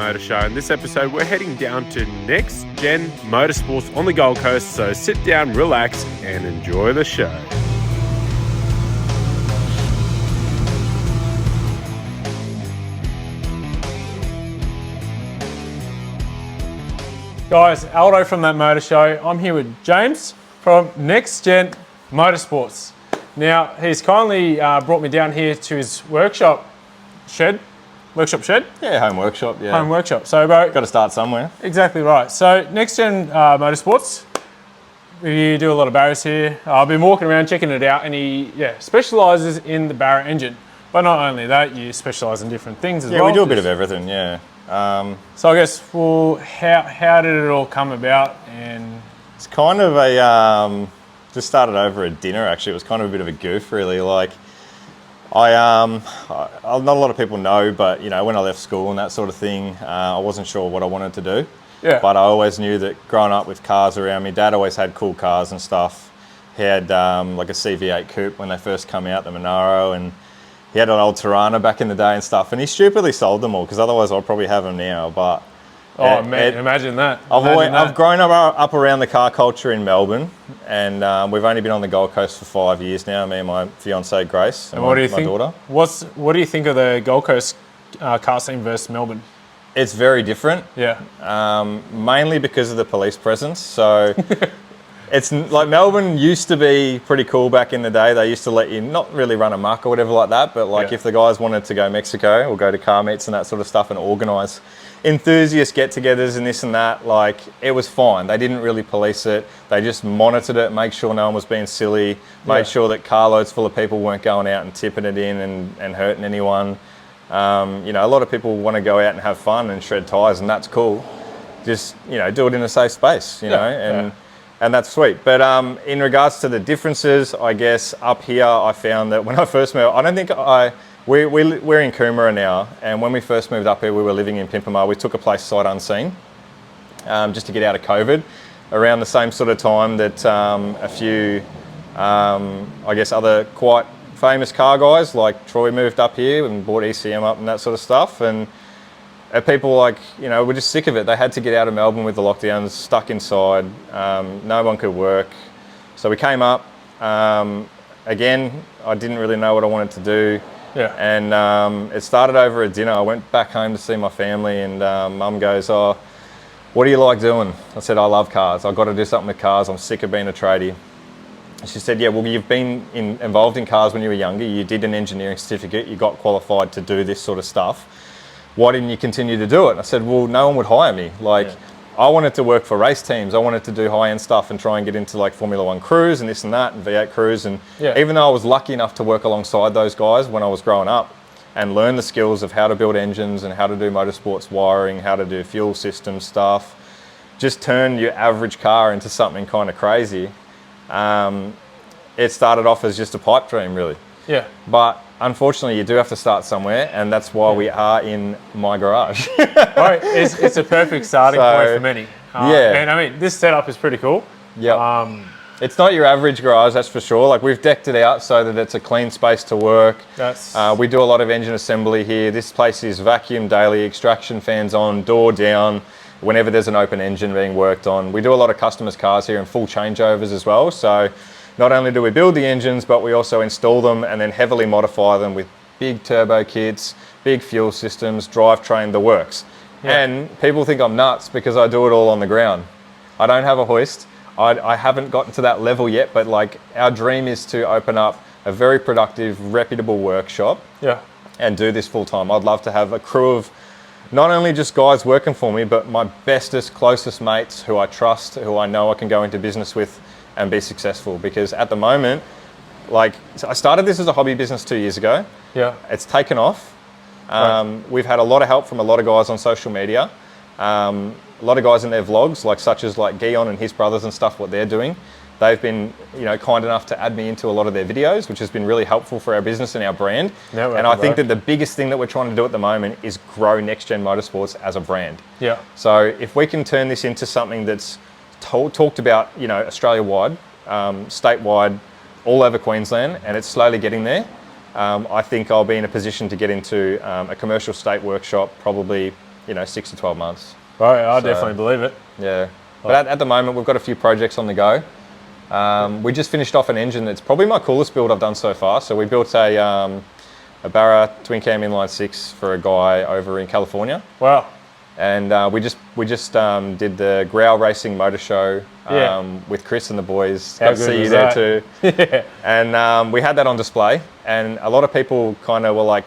Motor Show. In this episode, we're heading down to NextGen Motorsports on the Gold Coast, so sit down, relax, and enjoy the show. Guys, Aldo from That Motor Show. I'm here with James from NextGen Motorsports. Now, he's kindly brought me down here to his workshop shed. Workshop shed? Yeah, home workshop, yeah. Home workshop. So, bro... Got to start somewhere. Exactly right. So, NextGen Motorsports, we do a lot of Barras here. I've been walking around checking it out, and he specialises in the Barra engine. But not only that, you specialise in different things as well. Yeah, we do a bit of everything, yeah. So I guess, well, how did it all come about? And it's kind of a, just started over a dinner actually. It was kind of a bit of a goof really. Like, not a lot of people know, but you know, when I left school and that sort of thing, I wasn't sure what I wanted to do. Yeah. But I always knew that growing up with cars around me, Dad always had cool cars and stuff. He had like a CV8 coupe when they first come out, the Monaro, and he had an old Tirana back in the day and stuff, and he stupidly sold them all because otherwise I'd probably have them now. But imagine that. I've grown up around the car culture in Melbourne, and we've only been on the Gold Coast for 5 years now. Me and my fiancée Grace and what do you my think? Daughter. What do you think of the Gold Coast car scene versus Melbourne? It's very different. Yeah. Mainly because of the police presence. So. It's like Melbourne used to be pretty cool back in the day. They used to let you not really run amok or whatever like that, but like if the guys wanted to go Mexico or go to car meets and that sort of stuff and organise enthusiast get-togethers and this and that, like it was fine. They didn't really police it. They just monitored it, make sure no one was being silly, made sure that carloads full of people weren't going out and tipping it in and hurting anyone. You know, a lot of people want to go out and have fun and shred tyres, and that's cool. Just, you know, do it in a safe space, you know, and that's sweet. But in regards to the differences, I guess up here I found that when I first moved, I don't think we're in Coomera now, and when we first moved up here, we were living in Pimpama. We took a place sight unseen, just to get out of COVID, around the same sort of time that a few, I guess, other quite famous car guys like Troy moved up here and bought ECM up and that sort of stuff. And people like, you know, were just sick of it. They had to get out of Melbourne with the lockdowns, stuck inside. No one could work. So we came up. Again, I didn't really know what I wanted to do. Yeah. And it started over a dinner. I went back home to see my family, and Mum goes, "Oh, what do you like doing?" I said, "I love cars. I've got to do something with cars. I'm sick of being a tradie." And she said, "Yeah, well, you've been involved in cars when you were younger. You did an engineering certificate. You got qualified to do this sort of stuff. Why didn't you continue to do it?" And I said, "Well, no one would hire me. Like, I wanted to work for race teams. I wanted to do high-end stuff and try and get into like Formula One crews and this and that and V8 crews. And even though I was lucky enough to work alongside those guys when I was growing up and learn the skills of how to build engines and how to do motorsports wiring, how to do fuel system stuff, just turn your average car into something kind of crazy. It started off as just a pipe dream, really. Yeah. But unfortunately, you do have to start somewhere, and that's why we are in my garage. Right, it's a perfect starting point for many. And I mean, this setup is pretty cool. Yeah. It's not your average garage, that's for sure. Like, we've decked it out so that it's a clean space to work. We do a lot of engine assembly here. This place is vacuum daily, extraction fans on, door down, whenever there's an open engine being worked on. We do a lot of customers' cars here and full changeovers as well. So not only do we build the engines, but we also install them and then heavily modify them with big turbo kits, big fuel systems, drivetrain, the works. And people think I'm nuts because I do it all on the ground. I don't have a hoist. I haven't gotten to that level yet, but like, our dream is to open up a very productive, reputable workshop and do this full time. I'd love to have a crew of not only just guys working for me, but my bestest, closest mates who I trust, who I know I can go into business with and be successful. Because at the moment, like, I started this as a hobby business 2 years ago. Yeah. It's taken off. We've had a lot of help from a lot of guys on social media. A lot of guys in their vlogs, such as Guion and his brothers and stuff, what they're doing. They've been, kind enough to add me into a lot of their videos, which has been really helpful for our business and our brand. And I think that the biggest thing that we're trying to do at the moment is grow NextGen Motorsports as a brand. Yeah. So if we can turn this into something that's talked about, Australia-wide, statewide, all over Queensland, and it's slowly getting there, I think I'll be in a position to get into a commercial state workshop probably 6 to 12 months. Right, I definitely believe it. Yeah. But at the moment, we've got a few projects on the go. We just finished off an engine that's probably my coolest build I've done so far. So we built a Barra twin cam inline 6 for a guy over in California. Wow. And we just did the Growl Racing Motor Show with Chris and the boys. How Got to good see you was there that? too. And we had that on display, and a lot of people kind of were like,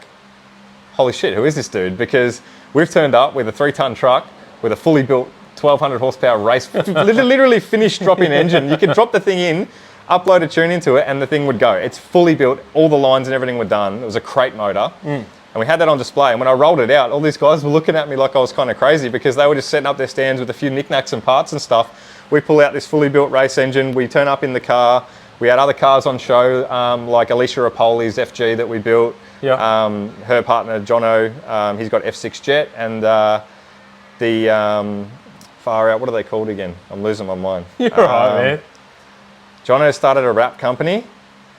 "Holy shit, who is this dude?" Because we've turned up with a 3-ton truck with a fully built 1200 horsepower race, literally finished dropping engine. You could drop the thing in, upload a tune into it, and the thing would go. It's fully built. All the lines and everything were done. It was a crate motor. And we had that on display. And when I rolled it out, all these guys were looking at me like I was kind of crazy, because they were just setting up their stands with a few knickknacks and parts and stuff. We pull out this fully built race engine. We turn up in the car. We had other cars on show, like Alicia Rapoli's FG that we built. Yeah. Her partner, Jono, he's got F6 Jet. And far out, what are they called again? I'm losing my mind. You're right, man. Jono started a rap company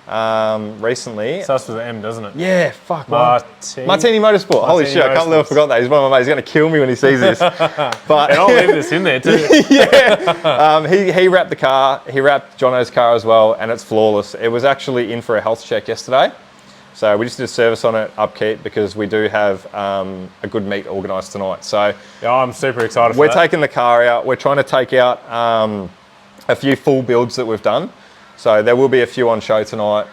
recently. Starts with an M, doesn't it? Yeah, fuck. Martini Motorsport. Holy shit, I can't believe I forgot that. He's one of my mates. He's going to kill me when he sees this. But And I'll leave this in there too. yeah. He wrapped the car. He wrapped Jono's car as well, and it's flawless. It was actually in for a health check yesterday. So we just did a service on it, upkeep, because we do have a good meet organised tonight. So Yeah, I'm super excited for we're that. taking the car out. We're trying to take out a few full builds that we've done. So there will be a few on show tonight.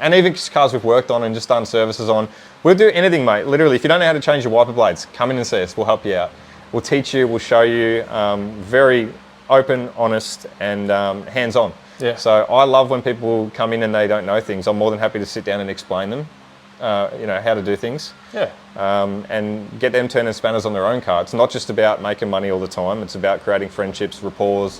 And even cars we've worked on and just done services on. We'll do anything, mate. Literally, if you don't know how to change your wiper blades, come in and see us. We'll help you out. We'll teach you, we'll show you. Very open, honest, and hands-on. Yeah. So I love when people come in and they don't know things. I'm more than happy to sit down and explain them, how to do things. Yeah. And get them turning spanners on their own car. It's not just about making money all the time. It's about creating friendships, rapport,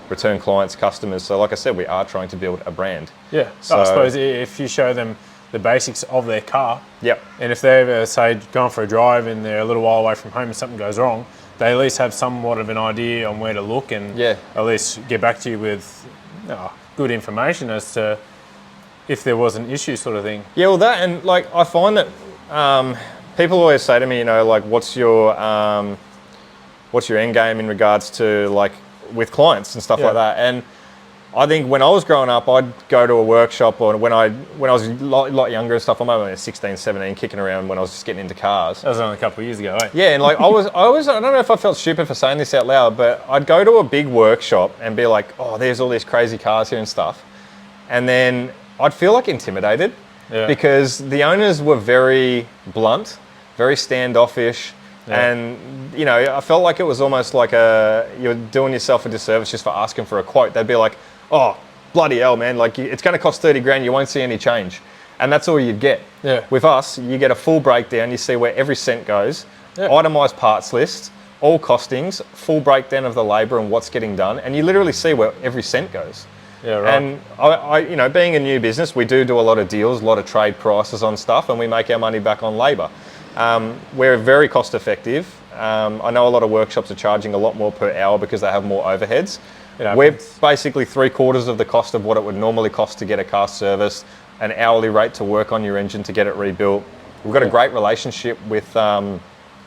return clients, customers. So like I said, we are trying to build a brand. Yeah. So, I suppose if you show them the basics of their car, Yep. and if they've ever, say, gone for a drive and they're a little while away from home and something goes wrong, they at least have somewhat of an idea on where to look and at least get back to you with good information as to if there was an issue, sort of thing. Yeah, well, that, and like I find that people always say to me, like, what's your end game in regards to like with clients and stuff like that. And I think when I was growing up, I'd go to a workshop, or when I was a lot younger and stuff, I'm only 16, 17, kicking around when I was just getting into cars. That was only a couple of years ago, eh? Yeah, and like I don't know if I felt stupid for saying this out loud, but I'd go to a big workshop and be like, oh, there's all these crazy cars here and stuff. And then I'd feel like intimidated because the owners were very blunt, very standoffish. Yeah. And, I felt like it was almost like you're doing yourself a disservice just for asking for a quote. They'd be like, oh, bloody hell, man, like it's going to cost 30 grand, you won't see any change. And that's all you'd get. Yeah. With us, you get a full breakdown, you see where every cent goes, itemised parts list, all costings, full breakdown of the labour and what's getting done, and you literally see where every cent goes. Yeah, right. And I being a new business, we do a lot of deals, a lot of trade prices on stuff, and we make our money back on labour. We're very cost effective. I know a lot of workshops are charging a lot more per hour because they have more overheads. We're basically 3/4 of the cost of what it would normally cost to get a car serviced, an hourly rate to work on your engine to get it rebuilt. We've got a great relationship with a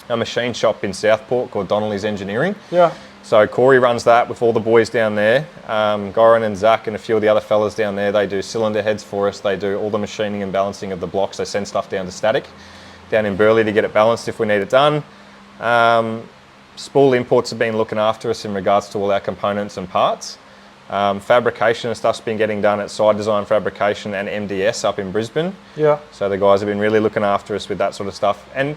machine shop in Southport called Donnelly's Engineering. Yeah. So Corey runs that with all the boys down there. Goran and Zach and a few of the other fellas down there, they do cylinder heads for us. They do all the machining and balancing of the blocks. They send stuff down to Static, down in Burleigh, to get it balanced if we need it done. Spool Imports have been looking after us in regards to all our components and parts. Fabrication and stuff's been getting done at Side Design Fabrication and MDS up in Brisbane. Yeah. So the guys have been really looking after us with that sort of stuff. And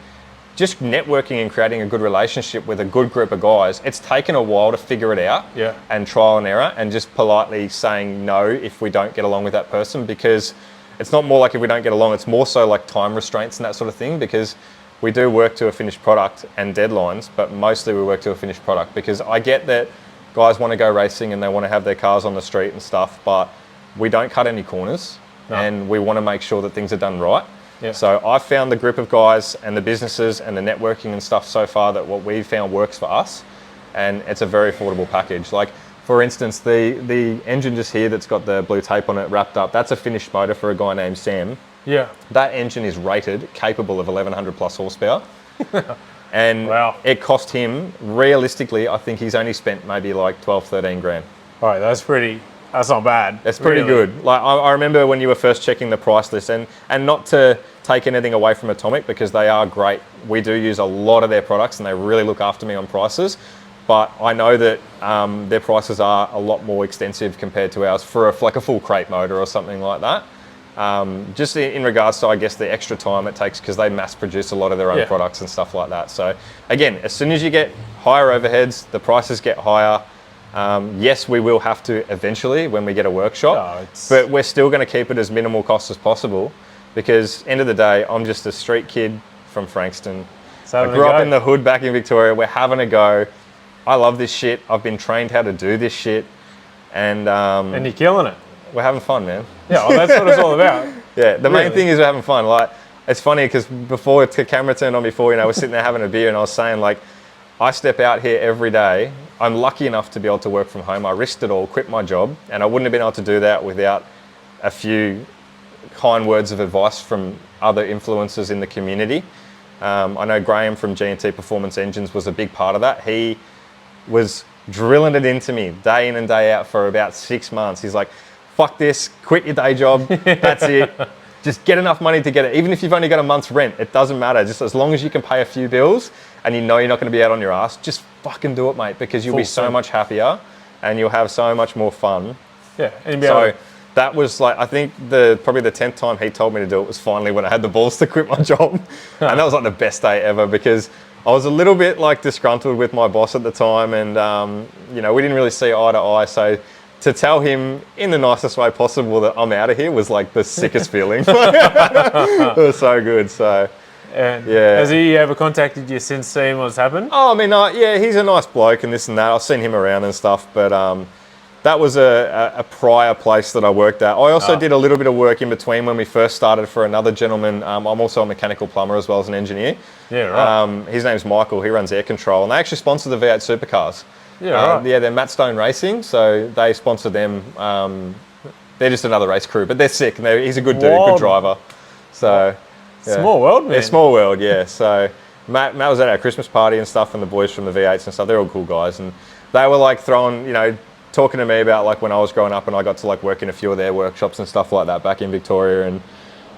just networking and creating a good relationship with a good group of guys. It's taken a while to figure it out and trial and error, and just politely saying no if we don't get along with that person, because it's not more like if we don't get along, it's more so like time restraints and that sort of thing, because we do work to a finished product and deadlines, but mostly we work to a finished product, because I get that guys want to go racing and they want to have their cars on the street and stuff, but we don't cut any corners and we want to make sure that things are done right. Yeah. So I've found the group of guys and the businesses and the networking and stuff so far that what we've found works for us, and it's a very affordable package. Like, for instance, the engine just here that's got the blue tape on it wrapped up, that's a finished motor for a guy named Sam. Yeah. That engine is rated capable of 1100 plus horsepower. And Wow. it cost him, realistically, I think he's only spent maybe like 12, 13 grand. All right, that's not bad. That's pretty good. Like I remember when you were first checking the price list, and not to take anything away from Atomic, because they are great. We do use a lot of their products and they really look after me on prices. But I know that their prices are a lot more extensive compared to ours for like a full crate motor or something like that. Just in regards to, I guess, the extra time it takes, because they mass produce a lot of their own products and stuff like that. So again, as soon as you get higher overheads, the prices get higher. Yes, we will have to eventually when we get a workshop, but we're still going to keep it as minimal cost as possible, because end of the day, I'm just a street kid from Frankston. I grew up in the hood back in Victoria. We're having a go. I love this shit. I've been trained how to do this shit, and you're killing it. We're having fun, man. Yeah, well, that's what it's all about. Yeah, the main thing is we're having fun. Like, it's funny because before the camera turned on, before, we're sitting there having a beer, and I was saying, like, I step out here every day. I'm lucky enough to be able to work from home. I risked it all, quit my job, and I wouldn't have been able to do that without a few kind words of advice from other influencers in the community. I know Graham from G&T Performance Engines was a big part of that. He was drilling it into me day in and day out for about 6 months. He's like, fuck this, quit your day job, that's it. Just get enough money to get it. Even if you've only got a month's rent, it doesn't matter. Just as long as you can pay a few bills and you know you're not going to be out on your ass, just fucking do it, mate, because you'll be so much happier and you'll have so much more fun. Yeah. And so that was like, I think probably the 10th time he told me to do it was finally when I had the balls to quit my job. And that was like the best day ever, because I was a little bit like disgruntled with my boss at the time, and we didn't really see eye to eye. So to tell him in the nicest way possible that I'm out of here was like the sickest feeling. It was so good. So has he ever contacted you since seeing what's happened? Oh, I mean, he's a nice bloke and this and that. I've seen him around and stuff, but that was a prior place that I worked at. I also did a little bit of work in between when we first started for another gentleman. I'm also a mechanical plumber as well as an engineer. Yeah, right. His name's Michael. He runs air control, and they actually sponsor the V8 supercars. Yeah, right. Yeah, they're Matt Stone Racing, so they sponsor them. They're just another race crew, but they're sick, and he's a good dude, good driver. So small world, man. Yeah, small world, yeah. So Matt was at our Christmas party and stuff, and the boys from the V8s and stuff, they're all cool guys, and they were like talking to me about like when I was growing up, and I got to like work in a few of their workshops and stuff like that back in Victoria, and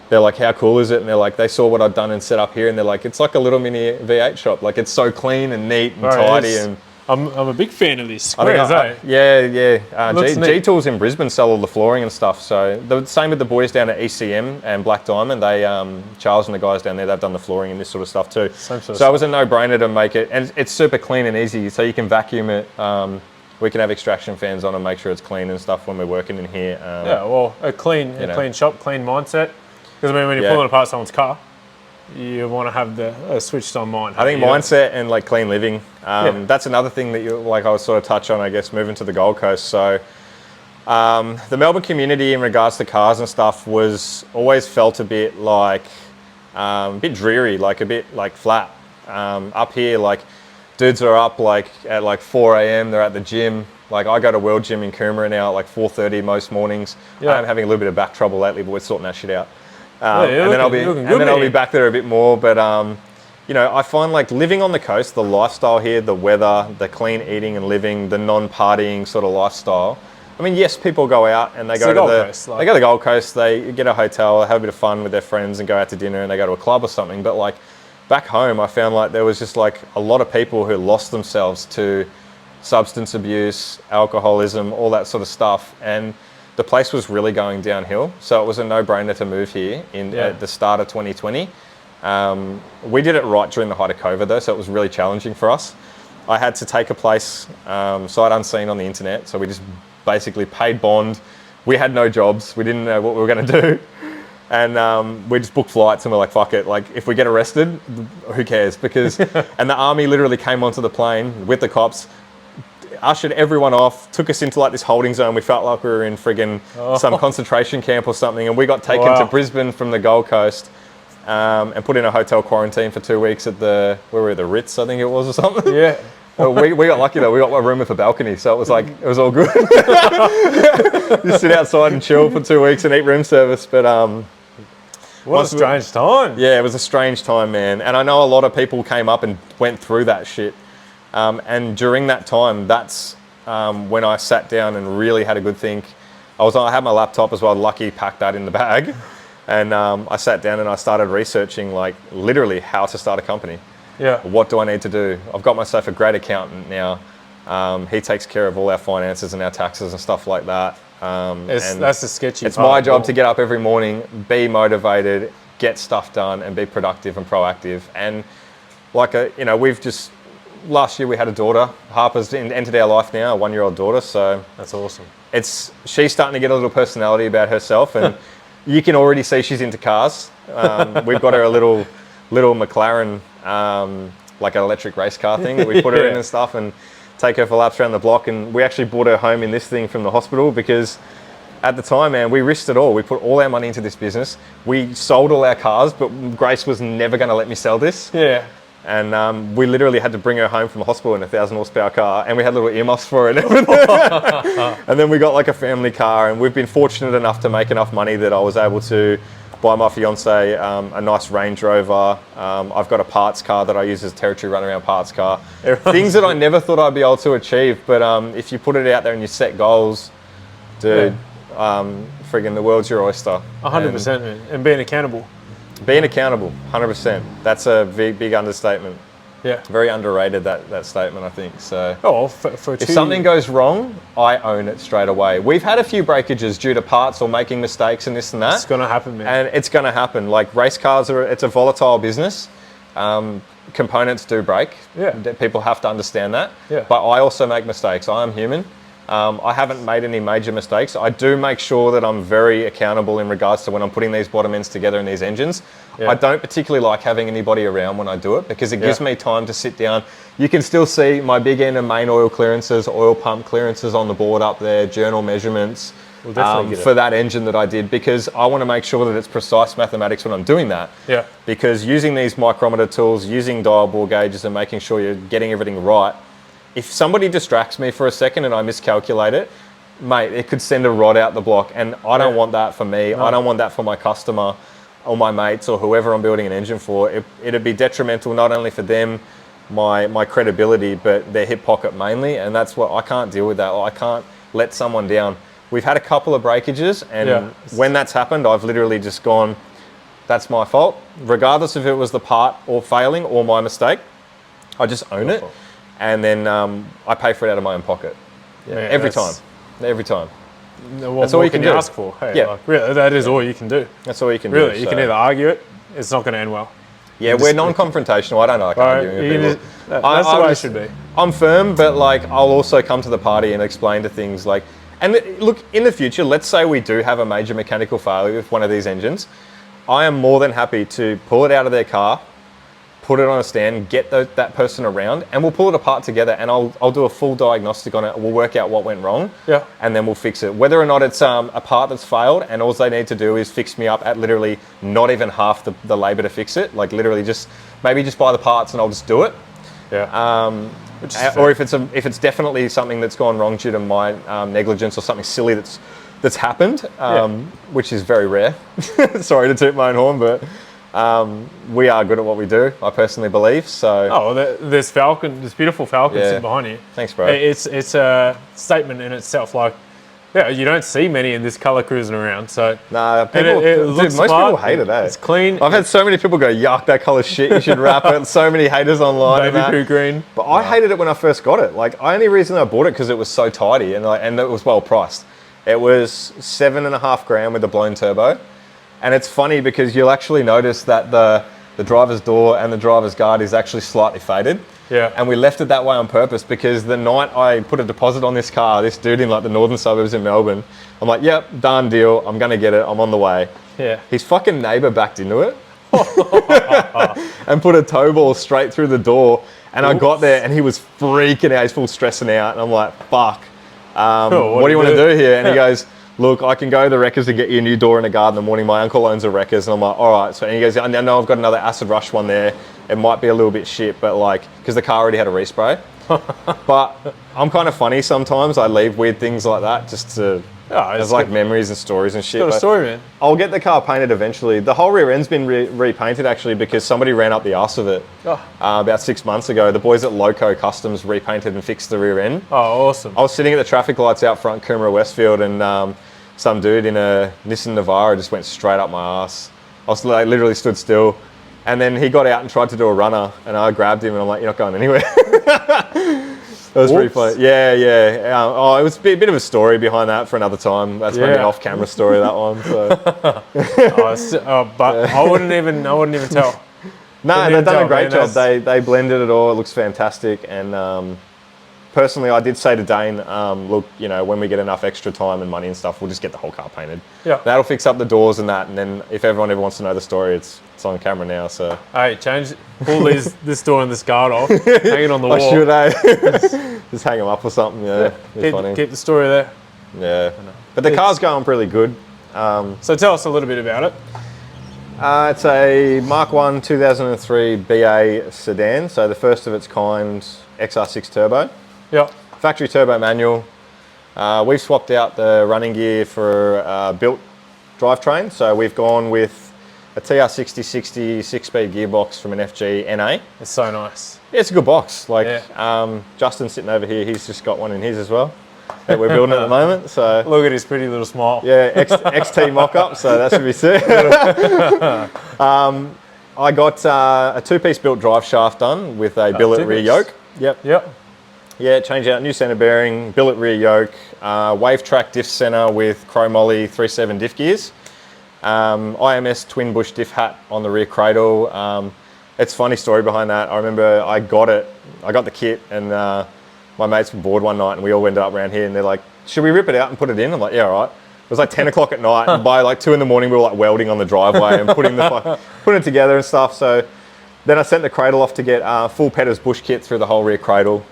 they're like, how cool is it? And they're like, they saw what I'd done and set up here, and they're like, it's like a little mini V8 shop. Like, it's so clean and neat and tidy. And I'm a big fan of these squares, G-Tools in Brisbane sell all the flooring and stuff. So the same with the boys down at ECM and Black Diamond. They Charles and the guys down there, they've done the flooring and this sort of stuff too. So it was a no-brainer to make it, and it's super clean and easy. So you can vacuum it. We can have extraction fans on and make sure it's clean and stuff when we're working in here. A clean shop, clean mindset. Because when you're pulling apart someone's car, you want to have the switched on mind. I think mindset and like clean living. That's another thing that I was sort of touch on, I guess, moving to the Gold Coast. So the Melbourne community in regards to cars and stuff was always felt a bit like a bit dreary, like a bit like flat. Up here, like dudes are up like at like 4 a.m. They're at the gym. Like I go to World Gym in Coomera now at like 4:30 most mornings. I'm having a little bit of back trouble lately, but we're sorting that shit out. And then I'll be back there a bit more. But I find like living on the coast, the lifestyle here, the weather, the clean eating and living, the non-partying sort of lifestyle. I mean, yes, people go out and they go to the Gold Coast. They get a hotel, have a bit of fun with their friends, and go out to dinner, and they go to a club or something. But like back home, I found like there was just like a lot of people who lost themselves to substance abuse, alcoholism, all that sort of stuff, and the place was really going downhill. So it was a no-brainer to move here at the start of 2020. We did it right during the height of COVID though, so it was really challenging for us. I had to take a place sight unseen on the internet, so we just basically paid bond. We had no jobs, we didn't know what we were going to do, and we just booked flights, and we're like, fuck it, like if we get arrested, who cares? Because and the army literally came onto the plane with the cops, ushered everyone off, took us into like this holding zone. We felt like we were in friggin' some concentration camp or something, and we got taken to Brisbane from the Gold Coast and put in a hotel quarantine for 2 weeks at the Ritz, I think it was, or something. Yeah. We got lucky though. We got a room with a balcony, so it was like it was all good. Just sit outside and chill for 2 weeks and eat room service. But What a strange time. Yeah, it was a strange time, man. And I know a lot of people came up and went through that shit. And during that time, that's when I sat down and really had a good think. I had my laptop as well, lucky packed that in the bag. And I sat down and I started researching, like, literally how to start a company. Yeah. What do I need to do? I've got myself a great accountant now. He takes care of all our finances and our taxes and stuff like that. And that's the sketchy It's part. my job to get up every morning, be motivated, get stuff done, and be productive and proactive. And like, we've just, last year we had a daughter. Harper's entered our life now, a 1-year-old daughter. So that's awesome. She's starting to get a little personality about herself, and you can already see she's into cars. We've got her a little McLaren, like an electric race car thing that we put her in and stuff, and take her for laps around the block. And we actually brought her home in this thing from the hospital because at the time, man, we risked it all. We put all our money into this business. We sold all our cars, but Grace was never going to let me sell this. Yeah. And we literally had to bring her home from the hospital in a 1,000 horsepower car, and we had little earmuffs for her and everything. And then we got like a family car, and we've been fortunate enough to make enough money that I was able to buy my fiance a nice Range Rover. I've got a parts car that I use as a territory runaround parts car. Things that I never thought I'd be able to achieve, but if you put it out there and you set goals, dude, friggin' the world's your oyster. 100%, and being accountable. Being accountable, 100%. That's a big understatement. Yeah. Very underrated, that statement, I think. So, if something goes wrong, I own it straight away. We've had a few breakages due to parts or making mistakes and this and that. It's going to happen, man. And it's going to happen. Like, race cars, it's a volatile business. Components do break. Yeah. People have to understand that. Yeah. But I also make mistakes. I am human. I haven't made any major mistakes. I do make sure that I'm very accountable in regards to when I'm putting these bottom ends together in these engines. Yeah. I don't particularly like having anybody around when I do it because it gives me time to sit down. You can still see my big end and main oil clearances, oil pump clearances on the board up there, journal measurements for that engine that I did, because I want to make sure that it's precise mathematics when I'm doing that. Yeah. Because using these micrometer tools, using dial bore gauges and making sure you're getting everything right, if somebody distracts me for a second and I miscalculate it, mate, it could send a rod out the block, and I don't want that for me. No. I don't want that for my customer or my mates or whoever I'm building an engine for. It'd be detrimental not only for them, my credibility, but their hip pocket mainly, and that's what I can't deal with that. I can't let someone down. We've had a couple of breakages, and when that's happened, I've literally just gone, that's my fault. Regardless if it was the part or failing or my mistake, I just own it. And then I pay for it out of my own pocket. Yeah, every time. That's all you can ask for. Hey, really, that is all you can do. That's all you can do. Really, you can either argue it, it's not going to end well. Yeah, we're non-confrontational. I don't like arguing with people. That's the way it should be. I'm firm, but like I'll also come to the party and explain to things like, and look, in the future, let's say we do have a major mechanical failure with one of these engines. I am more than happy to pull it out of their car, put it on a stand, get that person around, and we'll pull it apart together, and I'll do a full diagnostic on it. We'll work out what went wrong, and then we'll fix it. Whether or not it's a part that's failed, and all they need to do is fix me up at literally not even half the labour to fix it. Like literally maybe just buy the parts and I'll just do it. Yeah. Or if it's definitely something that's gone wrong due to my negligence or something silly that's happened, which is very rare. Sorry to toot my own horn, but. We are good at what we do, I personally believe. So, this beautiful Falcon sitting behind you. Thanks, bro. It's a statement in itself. Like, you don't see many in this colour cruising around. So, most people hate it. It's clean. I've had so many people go, "Yuck, that colour's shit. You should wrap it." So many haters online. Baby poo green. But I hated it when I first got it. Like, only reason I bought it because it was so tidy and it was well priced. It was 7.5 grand with a blown turbo. And it's funny because you'll actually notice that the driver's door and the driver's guard is actually slightly faded. Yeah. And we left it that way on purpose because the night I put a deposit on this car, this dude in like the northern suburbs in Melbourne, I'm like, yep, done deal. I'm going to get it. I'm on the way. Yeah. His fucking neighbour backed into it and put a tow ball straight through the door. And I got there and he was freaking out. He's full stressing out. And I'm like, fuck, what do you want to do here? And he goes, look, I can go to the Wreckers and get you a new door and a guard in the morning. My uncle owns a Wreckers. And I'm like, all right. So, and he goes, I know I've got another acid rush one there. It might be a little bit shit, but like, because the car already had a respray. But I'm kind of funny sometimes. I leave weird things like that just to as like memories and stories and shit. Got a story, man. I'll get the car painted eventually. The whole rear end's been repainted actually because somebody ran up the arse of it about 6 months ago. The boys at Loco Customs repainted and fixed the rear end. Oh, awesome. I was sitting at the traffic lights out front Coomera Westfield and some dude in a Nissan Navara just went straight up my arse. I was like, literally stood still. And then he got out and tried to do a runner and I grabbed him and I'm like, you're not going anywhere. It was pretty funny. Yeah. It was a bit of a story behind that for another time. That's maybe an off-camera story, that one. So. But I wouldn't even tell. No, they've done a great job. They blended it all. It looks fantastic. And personally, I did say to Dane, look, when we get enough extra time and money and stuff, we'll just get the whole car painted. Yeah. That'll fix up the doors and that. And then if everyone ever wants to know the story, it's on camera now. So. Hey, pull this door and this guard off, hang it on the wall. I should, just hang them up or something. Yeah. Keep the story there. Yeah. But the car's going pretty good. So tell us a little bit about it. It's a Mark 1 2003 BA sedan. So the first of its kind XR6 turbo. Yeah. Factory turbo manual. We've swapped out the running gear for a built drivetrain. So we've gone with a TR6060 6-speed gearbox from an FG NA. It's so nice. Yeah, it's a good box. Justin's sitting over here. He's just got one in his as well that we're building at the moment. So look at his pretty little smile. Yeah, XT mock-up. So that should be sick. I got a two-piece built drive shaft done with a billet rear yoke. Yep. Yeah, change out new centre bearing, billet rear yoke, wave track diff centre with chromoly 3.7 diff gears. IMS twin bush diff hat on the rear cradle. It's a funny story behind that. I remember I got the kit and my mates were bored one night and we all ended up around here and they're like, should we rip it out and put it in? I'm like, yeah, all right. It was like 10 o'clock at night and by like 2 in the morning we were like welding on the driveway and putting it together and stuff. So then I sent the cradle off to get full Petters bush kit through the whole rear cradle.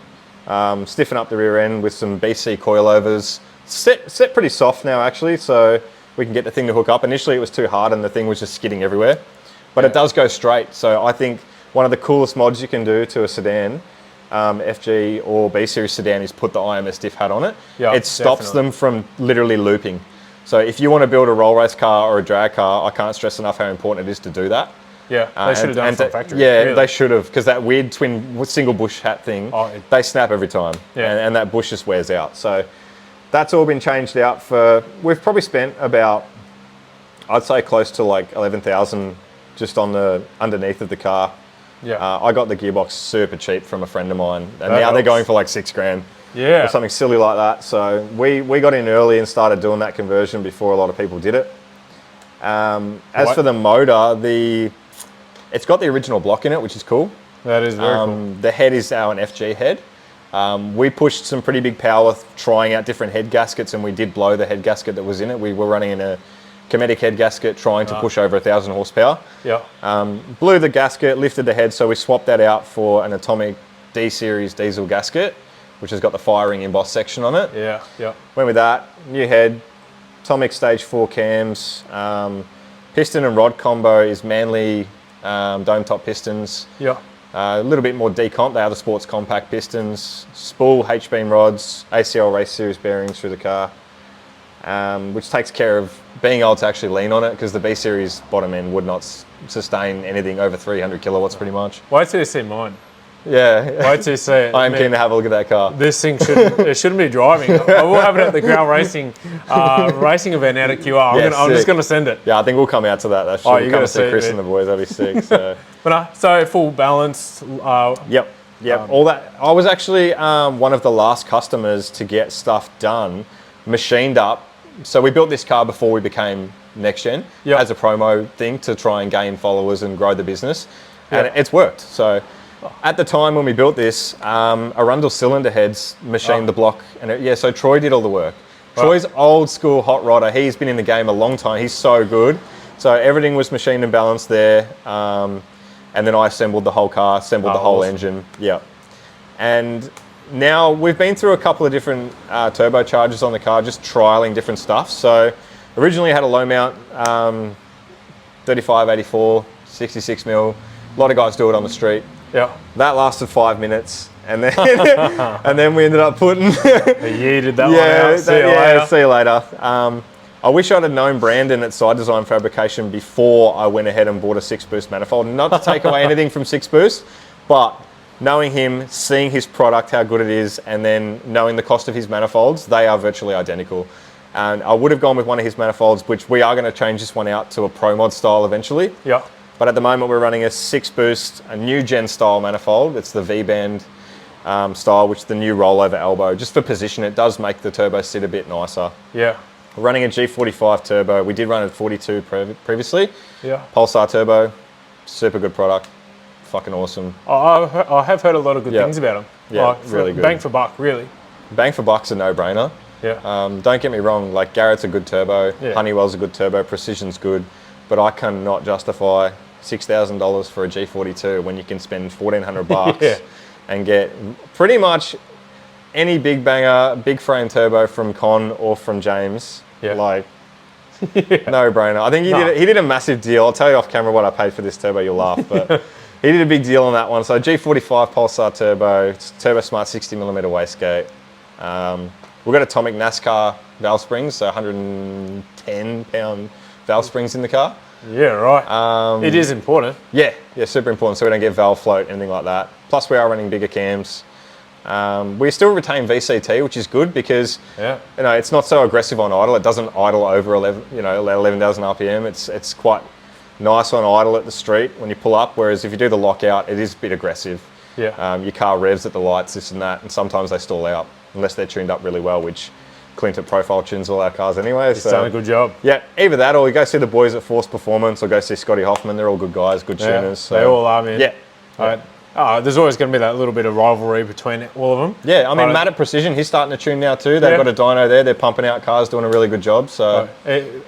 Stiffen up the rear end with some BC coilovers. Set pretty soft now actually, so we can get the thing to hook up. Initially it was too hard and the thing was just skidding everywhere, but it does go straight. So I think one of the coolest mods you can do to a sedan, FG or B series sedan, is put the IMS diff hat on it. Yeah, it stops them from literally looping. So if you want to build a roll race car or a drag car, I can't stress enough how important it is to do that. Yeah, they should have done it from factory. Yeah, really. They should have, because that weird twin single bush hat thing, they snap every time, and that bush just wears out. So that's all been changed out for, we've probably spent about, I'd say close to like 11,000 just on the underneath of the car. Yeah. I got the gearbox super cheap from a friend of mine, and now they're going for like $6,000. Yeah. Or something silly like that. So we got in early and started doing that conversion before a lot of people did it. As for the motor, it's got the original block in it, which is cool. That is very cool. The head is our FG head. We pushed some pretty big power trying out different head gaskets, and we did blow the head gasket that was in it. We were running in a Cometic head gasket trying to push over 1,000 horsepower. Yeah. Blew the gasket, lifted the head, so we swapped that out for an Atomic D-Series diesel gasket, which has got the firing emboss section on it. Yeah, yeah. Went with that, new head, Atomic stage 4 cams, piston and rod combo is Manly dome top pistons. Yeah. A little bit more decomp, they are the sports compact pistons, spool H-beam rods, ACL race series bearings through the car, which takes care of being able to actually lean on it, because the B-Series bottom end would not sustain anything over 300 kilowatts pretty much. Wait till you see mine. Yeah. Wait till you see it. I am keen to have a look at that car. This thing shouldn't be driving. I will have it at the Ground Racing event out at QR. I'm just going to send it. Yeah, I think we'll come out to that. That's we'll come and see Chris and the boys. That'd be sick. So. So full balance. Yep. All that. I was actually one of the last customers to get stuff done, machined up. So we built this car before we became NextGen as a promo thing to try and gain followers and grow the business, and it's worked. So at the time when we built this, Arundel cylinder heads machined the block, and so Troy did all the work. Troy's old school hot rodder. He's been in the game a long time. He's so good. So everything was machined and balanced there, and then I assembled the whole car, assembled the whole engine. Yeah, and now we've been through a couple of different turbochargers on the car, just trialing different stuff. So originally I had a low mount 3584, 66 mil. A lot of guys do it on the street. Yeah. That lasted 5 minutes, And then and then we ended up putting You yeeted that one out. See you later. See you later. I wish I'd have known Brandon at Side Design Fabrication before I went ahead and bought a 6-boost manifold. Not to take away anything from 6-boost, but knowing him, seeing his product, how good it is, and then knowing the cost of his manifolds, they are virtually identical. And I would have gone with one of his manifolds, which we are going to change this one out to a Pro Mod style eventually. Yeah. But at the moment, we're running a 6-boost, a new gen style manifold. It's the V-band style, which is the new rollover elbow. Just for position, it does make the turbo sit a bit nicer. Yeah. We're running a G45 turbo. We did run a 42 previously. Yeah. Pulsar turbo, super good product, fucking awesome. I have heard a lot of good things about them. Yeah, like, really good. Bang for buck, really. Bang for buck's a no-brainer. Yeah. Don't get me wrong, like Garrett's a good turbo, Yeah. Honeywell's a good turbo, Precision's good, but I cannot justify $6,000 for a G42 when you can spend $1,400 Yeah. and get pretty much any big banger, big frame turbo from Con or from James. Yeah. Like, no brainer. I think he did a massive deal. I'll tell you off camera what I paid for this turbo, you'll laugh, but he did a big deal on that one. So G45 Pulsar turbo, Turbo Smart 60mm wastegate. We've got Atomic NASCAR valve springs, so 110-pound valve springs in the car. Yeah, right. It is important. Yeah, super important, so we don't get valve float, anything like that. Plus we are running bigger cams. We still retain VCT, which is good because it's not so aggressive on idle. It doesn't idle over 11,000 RPM. It's quite nice on idle at the street when you pull up. Whereas if you do the lockout, it is a bit aggressive. Yeah. Your car revs at the lights, this and that, and sometimes they stall out unless they're tuned up really well, which Clinton Profile tunes all our cars anyway. He's done a good job. Yeah, either that or you go see the boys at Force Performance or go see Scotty Hoffman. They're all good guys, good tuners. So. They all are, man. Yeah. There's always going to be that little bit of rivalry between all of them. Yeah, I mean, Matt at Precision, he's starting to tune now too. They've got a dyno there. They're pumping out cars, doing a really good job. So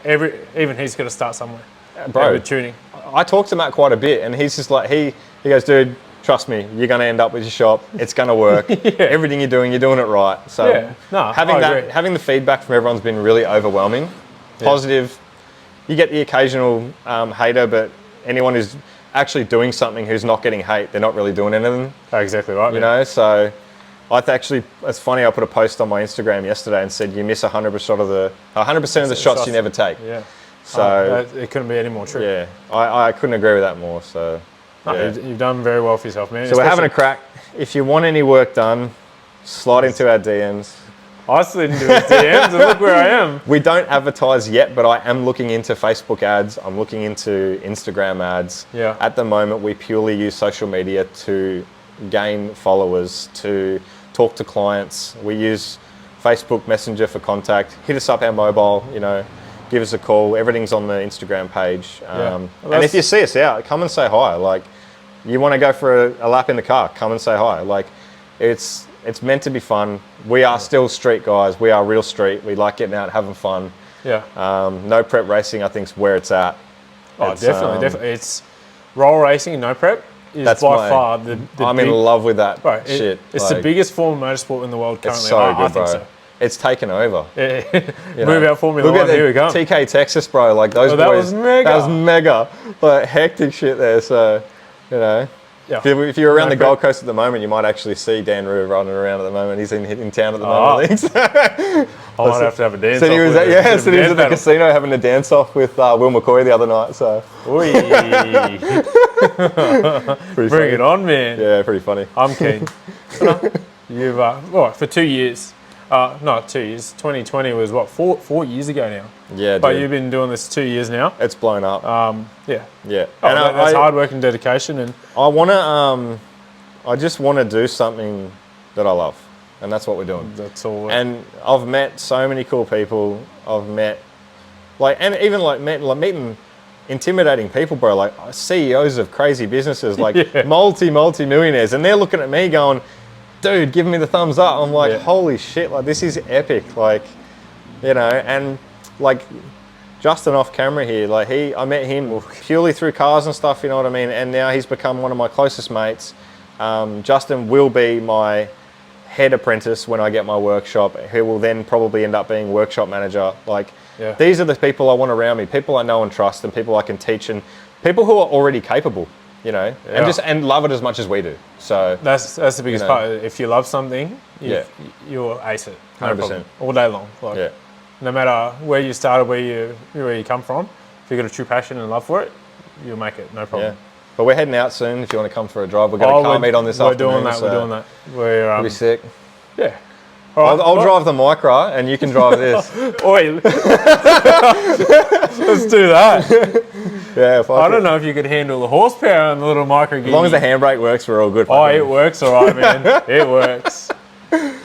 even he's got to start somewhere. Bro, with tuning. I talk to Matt quite a bit, and he's just like he goes, dude, trust me, you're going to end up with your shop. It's going to work. Everything you're doing it right. So having the feedback from everyone's been really overwhelming. Positive. You get the occasional hater, but anyone who's actually doing something who's not getting hate, they're not really doing anything. Oh, exactly right. You know, so it's funny. I put a post on my Instagram yesterday and said you miss 100% of the shots you never take. Yeah. So it couldn't be any more true. Yeah, I couldn't agree with that more. So you've done very well for yourself, man. So we're having a crack. If you want any work done, slide into our DMs. I slid into his DMs and look where I am. We don't advertise yet, but I am looking into Facebook ads. I'm looking into Instagram ads. Yeah. At the moment, we purely use social media to gain followers, to talk to clients. We use Facebook Messenger for contact. Hit us up our mobile, give us a call. Everything's on the Instagram page. And if you see us out, come and say hi. Like, you want to go for a lap in the car, come and say hi. Like, it's meant to be fun. We are still street guys. We are real street. We like getting out, having fun. Yeah. No prep racing, I think, is where it's at. Oh, definitely. It's roll racing and no prep is by far the I'm in love with that shit. It's the biggest form of motorsport in the world currently. It's so good, I think bro. so. It's taken over. Move out Formula One, here we go. TK Texas, bro. Like those boys. That was mega. That was mega. Like hectic shit there. So, Yeah. If you're around the Gold Coast at the moment, you might actually see Dan Rue running around at the moment. He's in town at the moment, I think. I might have to have a dance off. He was at the casino having a dance off with Will McCoy the other night. So. Bring it on, man. Yeah, pretty funny. I'm keen. You've for 2 years. Not 2 years. 2020 was what 4 years ago now. Yeah, but you've been doing this 2 years now. It's blown up. Yeah. Yeah. Oh, and that's hard work and dedication, and I just want to do something that I love, and that's what we're doing. That's all. And I've met so many cool people. I've met meeting intimidating people, bro. Like CEOs of crazy businesses, like multi-millionaires, and they're looking at me going, dude, give me the thumbs up. I'm like, holy shit, like this is epic. Like, and like Justin off camera here, like I met him purely through cars and stuff, you know what I mean? And now he's become one of my closest mates. Justin will be my head apprentice when I get my workshop. He will then probably end up being workshop manager. Like, these are the people I want around me, people I know and trust, and people I can teach, and people who are already capable. you know, and love it as much as we do. So that's the biggest part. If you love something, you'll ace it. No 100%. problem. All day long. Like, no matter where you started, where you come from, if you've got a true passion and love for it, you'll make it. No problem. Yeah. But we're heading out soon. If you want to come for a drive, we've got a car meet on this afternoon. We're doing that. We're be sick. Yeah. I'll drive the Micra and you can drive this. Oi. Let's do that. Yeah. I don't know if you could handle the horsepower on the little Micra. As long as the handbrake works, we're all good. Oh, it works all right, man. It works.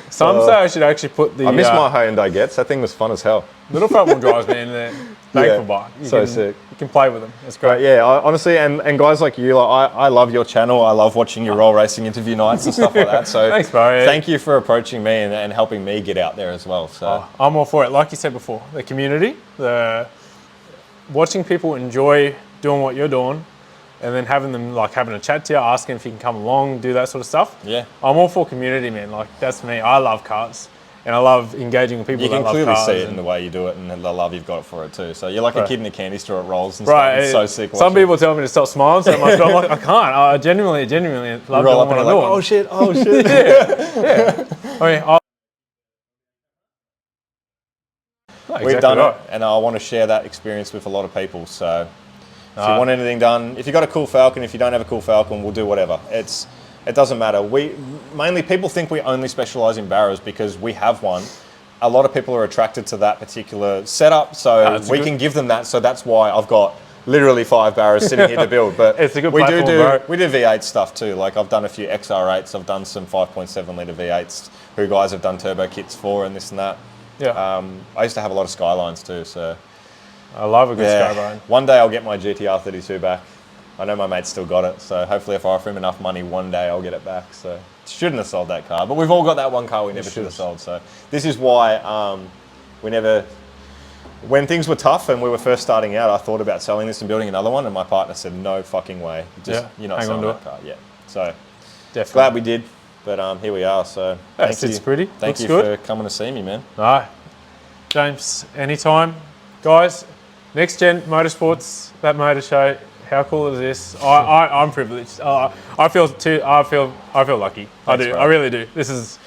Some say I should actually put the... I miss my Hyundai Getz. That thing was fun as hell. Little front wheel drives, man. They're thankful bike. Sick. You can play with them. It's great. Yeah, honestly, and guys like you, I love your channel. I love watching your roll racing interview nights and stuff like that. So thanks, bro. Thank you for approaching me and helping me get out there as well. So I'm all for it. Like you said before, the community, watching people enjoy doing what you're doing, and then having a chat to you, asking if you can come along, do that sort of stuff. Yeah. I'm all for community, man. Like, that's me. I love cars. And I love engaging with people that love cars. You can clearly see it in the way you do it and the love you've got for it too. So you're like a kid in a candy store at Rolls and stuff. It's so sick. Some people tell me to stop smiling so much, but I'm like, I can't. I genuinely love doing what I'm doing. Oh shit, oh shit. yeah. I mean, we've done it, and I want to share that experience with a lot of people. So if you want anything done, if you've got a cool Falcon, if you don't have a cool Falcon, we'll do whatever. It doesn't matter. Mainly people think we only specialise in Barras because we have one. A lot of people are attracted to that particular setup, so we can give them that. So that's why I've got literally 5 Barras sitting here to build. But it's a good platform, we do V8 stuff too. Like I've done a few XR8s, I've done some 5.7 litre V8s who guys have done turbo kits for and this and that. Yeah. I used to have a lot of Skylines too, so I love a good Skyline. One day I'll get my GTR 32 back. I know my mate's still got it, so hopefully if I offer him enough money, one day I'll get it back. So shouldn't have sold that car, but we've all got that one car we never should have sold. So this is why we never. When things were tough and we were first starting out, I thought about selling this and building another one, and my partner said, "No fucking way, you're not selling that car." Yeah, so definitely glad we did, but here we are. So thank you. It's pretty. Thank you for coming to see me, man. No, James, anytime, guys. NextGen Motorsports, that motor show. How cool is this? I'm privileged. I feel lucky. Thanks, I do. bro. I really do. This is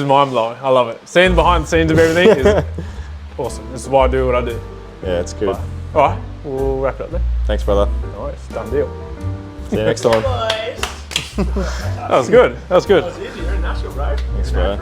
mind blowing. I love it. Seeing behind the scenes of everything is awesome. This is why I do what I do. Yeah, it's good. All right, we'll wrap it up there. Thanks, brother. Nice, done deal. See you next time. That was good. That was good. That was easy. You're a natural, right? Thanks, bro.